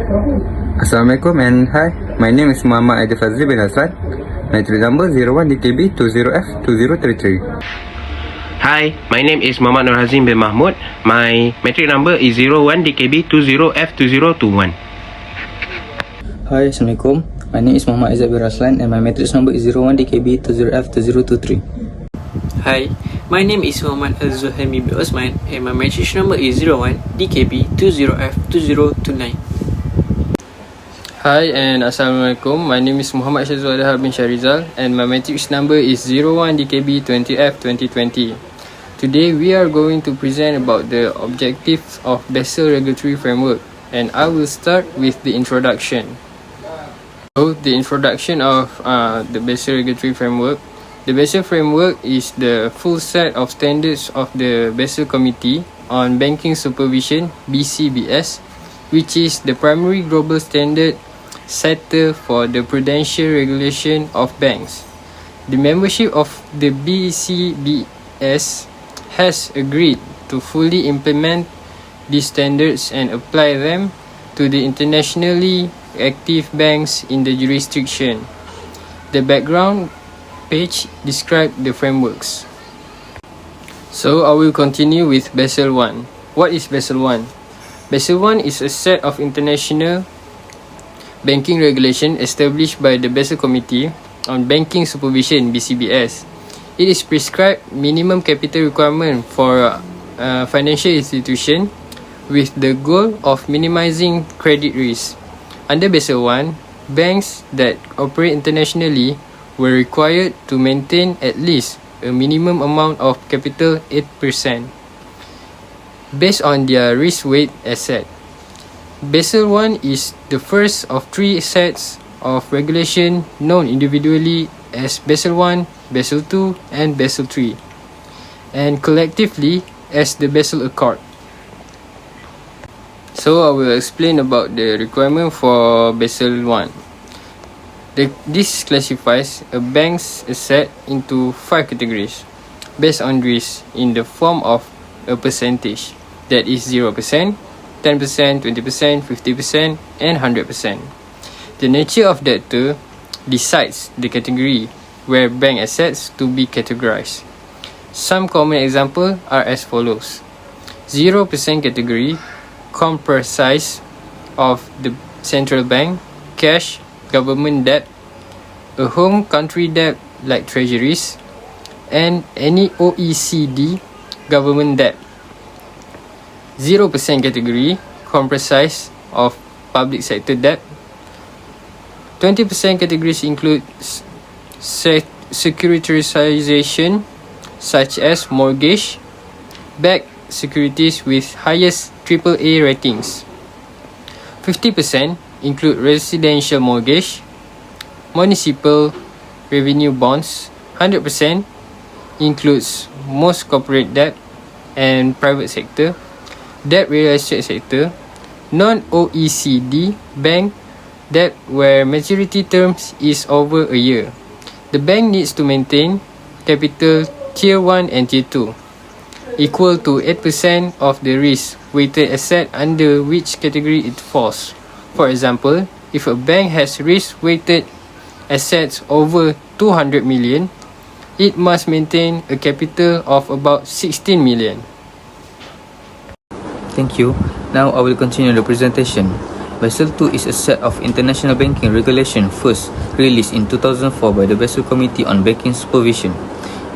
Assalamualaikum and hi, my name is Muhammad Aidil Fazli bin Hassan. My trade number 01DKB20F2033. Hi, my name is Muhammad Nur Hazim bin Mahmud. My metric number is 01DKB20F2021. Hi, Assalamualaikum. My name is Muhammad Aizat bin Raslan and my matrix number is 01DKB20F2023. Hi, my name is Muhammad Al-Zuhaimi bin Osman and my matrix number is 01DKB20F2029. Hi and Assalamualaikum. My name is Muhammad Shazwal Adhar bin Sharizal and my matrix number is 01DKB20F2020. Today we are going to present about the objectives of Basel Regulatory Framework, and I will start with the introduction. So the introduction of the Basel Regulatory Framework. The Basel Framework is the full set of standards of the Basel Committee on Banking Supervision, BCBS, which is the primary global standard setter for the prudential regulation of banks. The membership of the BCBS has agreed to fully implement these standards and apply them to the internationally active banks in the jurisdiction. The background page describes the frameworks. So I will continue with Basel I. What is Basel I? Basel I is a set of international banking regulation established by the Basel Committee on Banking Supervision, BCBS. It is prescribed minimum capital requirement for financial institution with the goal of minimizing credit risk. Under Basel I, banks that operate internationally were required to maintain at least a minimum amount of capital 8% based on their risk weight asset. Basel I is the first of three sets of regulation known individually as Basel I, Basel II, and Basel III, and collectively as the Basel Accord. So I will explain about the requirement for Basel I. This classifies a bank's asset into 5 categories based on risk in the form of a percentage, that is 0%, 10%, 20%, 50%, and 100%. The nature of debtor decides the category where bank assets to be categorized. Some common examples are as follows. 0% category comprises of the central bank, cash, government debt, a home country debt like treasuries, and any OECD government debt. 0% category comprises of public sector debt. 20% categories include securitization such as mortgage-backed securities with highest AAA ratings. 50% include residential mortgage, municipal revenue bonds. 100% includes most corporate debt and private sector, debt real estate sector, non-OECD bank debt where maturity terms is over a year. The bank needs to maintain capital Tier 1 and Tier 2 equal to 8% of the risk-weighted asset under which category it falls. For example, if a bank has risk-weighted assets over 200 million, it must maintain a capital of about 16 million. Thank you. Now I will continue the presentation. Basel II is a set of international banking regulation first released in 2004 by the Basel Committee on Banking Supervision.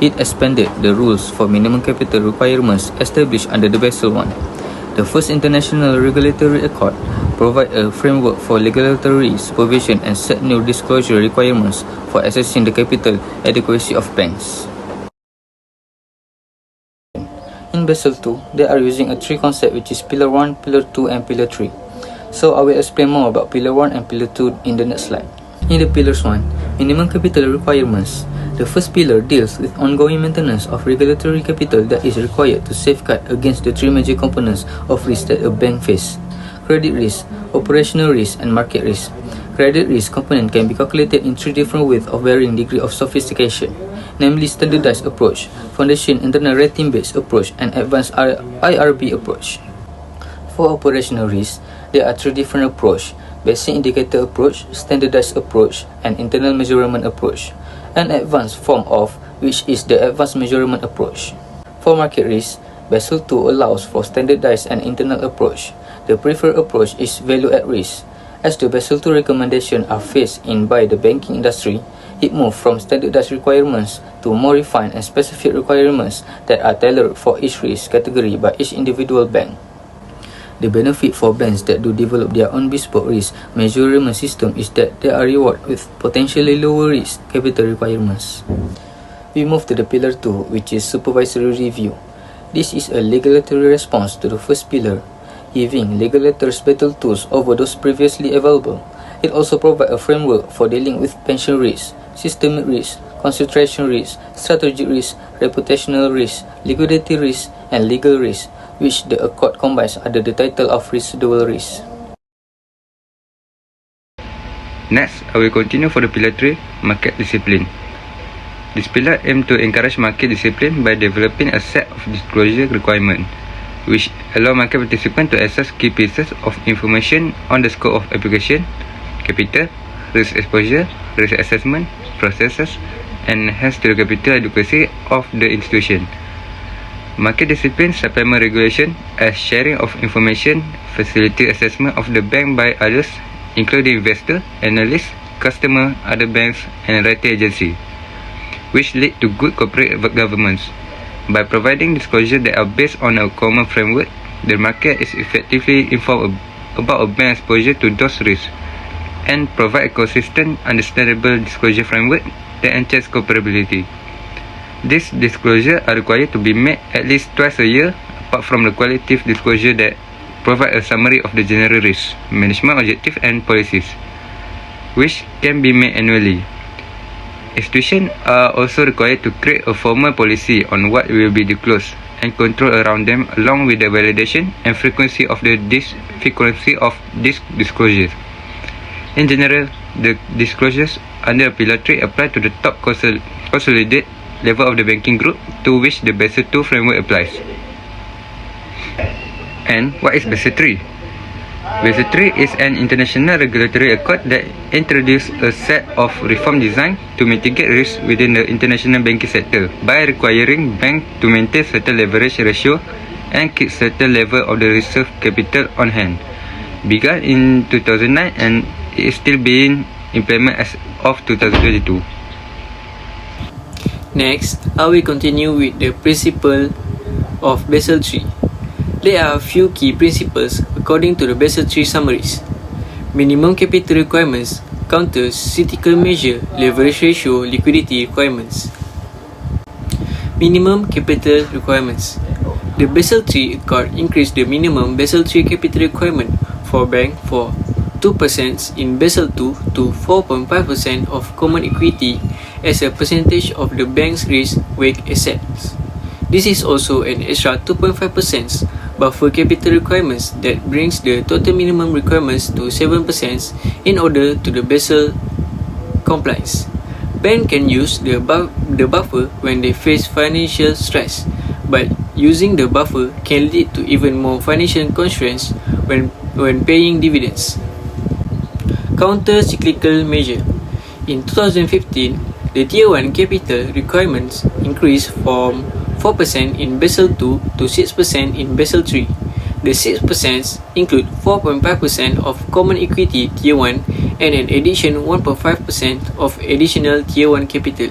It expanded the rules for minimum capital requirements established under the Basel I. The first international regulatory accord provided a framework for regulatory supervision and set new disclosure requirements for assessing the capital adequacy of banks. In Basel II, they are using a three concept which is Pillar 1, Pillar 2 and Pillar 3. So I will explain more about Pillar 1 and Pillar 2 in the next slide. In the Pillars 1, minimum capital requirements. The first pillar deals with ongoing maintenance of regulatory capital that is required to safeguard against the three major components of risk that a bank faces: credit risk, operational risk and market risk. Credit risk component can be calculated in three different ways of varying degree of sophistication, namely standardized approach, foundation internal rating based approach and advanced IRB approach. For operational risk, There are three different approaches: basic indicator approach, standardized approach, and internal measurement approach. An advanced form of which is the advanced measurement approach. For market risk, Basel II allows for standardized and internal approach. The preferred approach is value at risk. As the Basel II recommendations are phased in by the banking industry, it moved from standardized requirements to more refined and specific requirements that are tailored for each risk category by each individual bank. The benefit for banks that do develop their own bespoke risk measurement system is that they are rewarded with potentially lower risk capital requirements. We move to the Pillar 2, which is supervisory review. This is a regulatory response to the first pillar, giving regulators better tools over those previously available. It also provides a framework for dealing with pension risk, systemic risk, concentration risk, strategic risk, reputational risk, liquidity risk, and legal risk, which the Accord combines under the title of residual risk. Next, I will continue for the Pillar 3, market discipline. This pillar aims to encourage market discipline by developing a set of disclosure requirements, which allow market participants to access key pieces of information on the scope of application, capital, risk exposure, risk assessment, processes, and enhance the capital adequacy of the institution. Market discipline supplement regulation as sharing of information, facilitate assessment of the bank by others, including investor, analysts, customer, other banks, and rating agency, which lead to good corporate governance. By providing disclosure that are based on a common framework, the market is effectively informed about a bank exposure to those risks, and provide a consistent, understandable disclosure framework that ensures comparability. These disclosures are required to be made at least twice a year, apart from the qualitative disclosure that provide a summary of the general risk, management objectives and policies, which can be made annually. Institutions are also required to create a formal policy on what will be disclosed and control around them, along with the validation and frequency of these disclosures. In general, the disclosures under Pillar 3 apply to the top consolidated level of the banking group to which the Basel II framework applies. And what is Basel III? Basel III is an international regulatory accord that introduces a set of reform designed to mitigate risk within the international banking sector by requiring banks to maintain certain leverage ratio and keep certain level of the reserve capital on hand. Began in 2009 and is still being implemented as of 2022. Next, I will continue with the principle of Basel III. There are a few key principles according to the Basel III summaries. Minimum capital requirements, counter-cyclical measure, leverage ratio, liquidity requirements. Minimum capital requirements. The Basel III Accord increased the minimum Basel III capital requirement for bank for 2% in Basel II to 4.5% of common equity as a percentage of the bank's risk-weighted assets. This is also an extra 2.5% buffer capital requirements that brings the total minimum requirements to 7% in order to the Basel compliance. Banks can use the buffer when they face financial stress, but using the buffer can lead to even more financial constraints when paying dividends. Counter-cyclical measure. In 2015, the Tier 1 capital requirements increased from 4% in Basel II to 6% in Basel III. The 6% include 4.5% of common equity Tier 1 and an additional 1.5% of additional Tier 1 capital.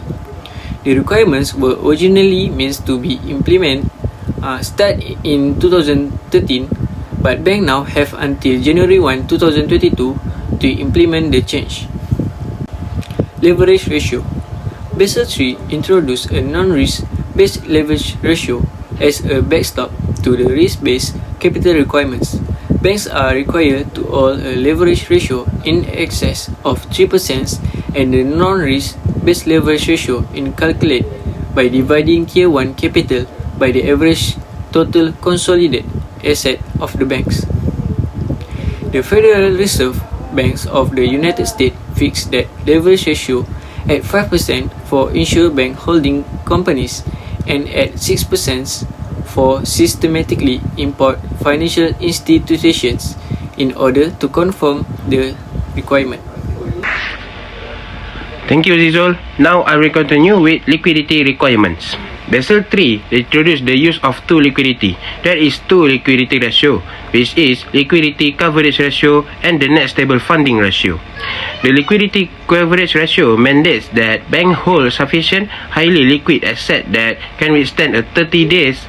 The requirements were originally meant to be implemented start in 2013, but banks now have until January 1, 2022 to implement the change. Leverage ratio. Basel III introduced a non-risk-based leverage ratio as a backstop to the risk-based capital requirements. Banks are required to hold a leverage ratio in excess of 3%, and the non-risk-based leverage ratio is calculated by dividing Tier 1 capital by the average total consolidated asset of the banks. The Federal Reserve Banks of the United States fixed that leverage ratio at 5% for insured bank holding companies and at 6% for systematically import financial institutions in order to confirm the requirement. Thank you, Zizol. Now I will continue with liquidity requirements. Basel III introduced the use of two liquidity. That is two liquidity ratio, which is liquidity coverage ratio and the net stable funding ratio. The liquidity coverage ratio mandates that bank hold sufficient highly liquid asset that can withstand a 30 days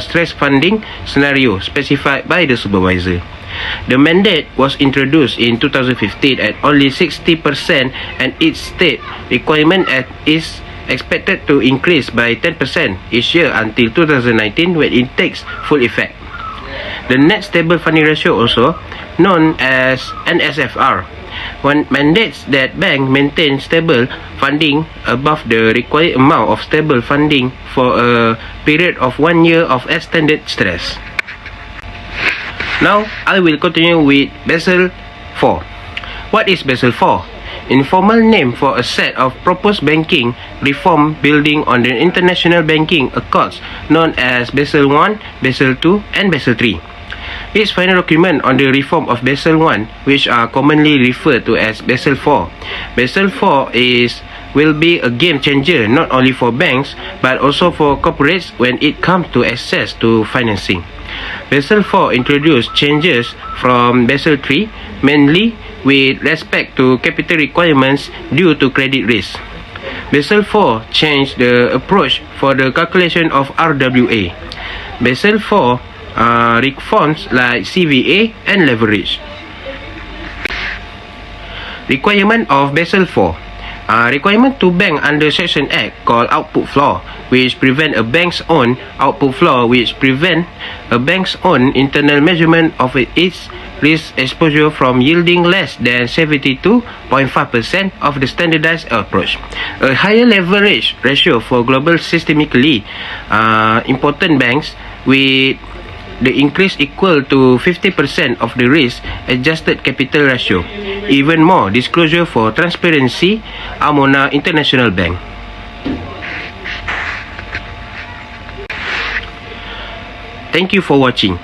stress funding scenario specified by the supervisor. The mandate was introduced in 2015 at only 60%, and its state requirement is expected to increase by 10% each year until 2019 when it takes full effect. The net stable funding ratio, also known as NSFR, one mandates that bank maintain stable funding above the required amount of stable funding for a period of 1 year of extended stress. Now, I will continue with Basel IV. What is Basel IV? Informal name for a set of proposed banking reform building on the international banking accords known as Basel I, Basel II, and Basel III. Its final document on the reform of Basel I, which are commonly referred to as Basel IV. Basel IV will be a game changer not only for banks but also for corporates when it comes to access to financing. Basel IV introduced changes from Basel III, mainly with respect to capital requirements due to credit risk. Basel IV changed the approach for the calculation of RWA. Basel IV reforms like CVA and leverage. Requirement of Basel IV. Requirement to bank under Section Act called output floor, which prevent a bank's own output floor, which prevent a bank's own internal measurement of its risk exposure from yielding less than 72.5% of the standardized approach. A higher leverage ratio for global systemically important banks with the increase equal to 50% of the risk-adjusted capital ratio. Even more disclosure for transparency, Amona International Bank. Thank you for watching.